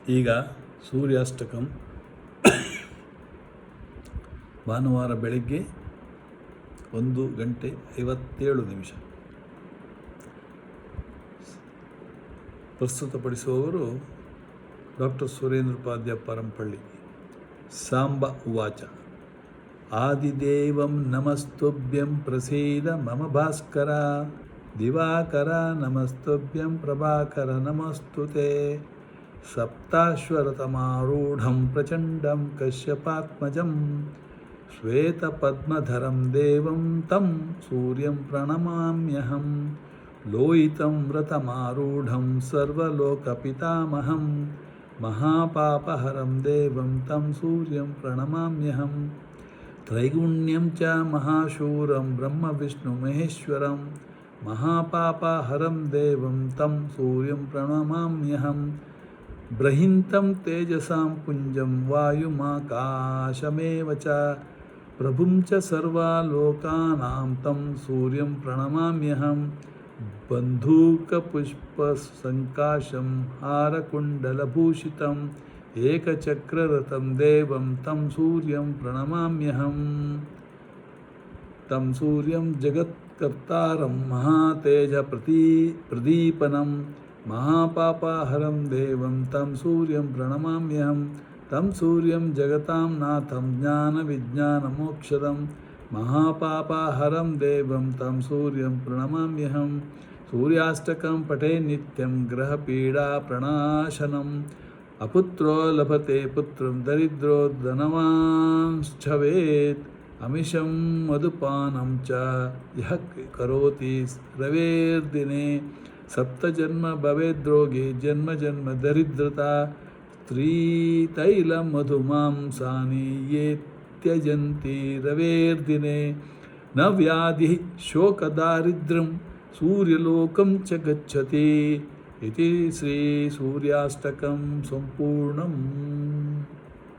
ಈಗ ಸೂರ್ಯಾಷ್ಟಕಂ ಭಾನುವಾರ ಬೆಳಗ್ಗೆ 1:57 ಪ್ರಸ್ತುತಪಡಿಸುವವರು ಡಾಕ್ಟರ್ ಸುರೇಂದ್ರಪಾದ್ಯ ಪರಂಪಳ್ಳಿ. ಸಾಂಬ ಉವಾಚ. ಆದಿದೇವಂ ನಮಸ್ತುಭ್ಯಂ ಪ್ರಸೀದ ಮಮ ಭಾಸ್ಕರ, ದಿವಾಕರ ನಮಸ್ತುಭ್ಯಂ ಪ್ರಭಾಕರ ನಮಸ್ತುತೆ. ಸಪ್ತಾಶ್ವರತಮಾರೂಢಂ ಪ್ರಚಂಡಂ ಕಶ್ಯಪಾತ್ಮಜಂ, ಶ್ವೇತಪದ್ಮಧರಂ ದೇವಂ ತಂ ಸೂರ್ಯಂ ಪ್ರಣಮಾಮ್ಯಹಂ. ಲೋಹಿತಂ ವ್ರತಮಾರೂಢಂ ಸರ್ವಲೋಕಪಿತಾಮಹಂ, ಮಹಾಪಾಪಹರಂ ದೇವಂ ತಂ ಸೂರ್ಯಂ ಪ್ರಣಮಾಮ್ಯಹಂ. ತ್ರೈಗುಣ್ಯಂ ಚ ಮಹಾಶೂರಂ ಬ್ರಹ್ಮವಿಷ್ಣುಮಹೇಶ್ವರಂ, ಮಹಾಪಾಪಹರಂ ದೇವಂ ತಂ ಸೂರ್ಯಂ ಪ್ರಣಮಾಮ್ಯಹಂ. ಬ್ರಹಿಂತಂ ತೇಜಸಾಂ ಪುಂಜಂ ವಾಯುಮಾಕಾಶಮೇವ ಚ, ಪ್ರಭುಂ ಚ ಸರ್ವಲೋಕಾನಾಂ ತಂ ಸೂರ್ಯಂ ಪ್ರಣಮಾಮ್ಯಹಂ. ಬಂಧೂಕಪುಷ್ಪಸಂಕಾಶಂ ಹಾರಕುಂಡಲಭೂಷಿತಂ, ಏಕಚಕ್ರರಥಂ ದೇವಂ ತಂ ಸೂರ್ಯಂ ಪ್ರಣಮಾಮ್ಯಹಂ. ತಂ ಸೂರ್ಯಂ ಜಗತ್ಕರ್ತಾರಂ ಮಹಾತೇಜ ಪ್ರದೀಪನಂ, ಮಹಾಪಾಪಹರಂ ದೇವಂ ತಂ ಸೂರ್ಯಂ ಪ್ರಣಮಾಮ್ಯಹಂ. ತಂ ಸೂರ್ಯಂ ಜಗತಾಂ ನಾಥಂ ಜ್ಞಾನವಿಜ್ಞಾನಮೋಕ್ಷದಂ, ಮಹಾಪಾಪಹರಂ ದೇವಂ ತಂ ಸೂರ್ಯಂ ಪ್ರಣಮಾಮ್ಯಹಂ. ಸೂರ್ಯಾಷ್ಟಕಂ ಪಠೇ ನಿತ್ಯಂ ಗ್ರಹಪೀಡಾ ಪ್ರಣಾಶನಂ, ಅಪುತ್ರೋ ಲಭತೆ ಪುತ್ರಂ ದರಿದ್ರೋ ಧನವಾಂಶ್ಚವೇತ್. ಅಮಿಷಂ ಮಧುಪಾನಂ ಚ ಯಃ ಕರೋತಿ ರವೇರ್ದಿನೆ, ಸಪ್ತಜನ್ಮ ಭವೇದ್ರೋಗಿ ಜನ್ಮ ಜನ್ಮ ದರಿದ್ರತಾ. ಸ್ತ್ರೀತೈಲಂ ಮಧುಮಾಂಸಾನಿ ಯೇ ತ್ಯಜಂತಿ ರವೇರ್ದಿನೆ, ನ ವ್ಯಾಧಿ ಶೋಕದಾರಿದ್ರ್ಯಂ ಸೂರ್ಯಲೋಕಂ ಚ ಗಚ್ಚತಿ. ಇತಿ ಶ್ರೀ ಸೂರ್ಯಾಷ್ಟಕಂ ಸಂಪೂರ್ಣಂ.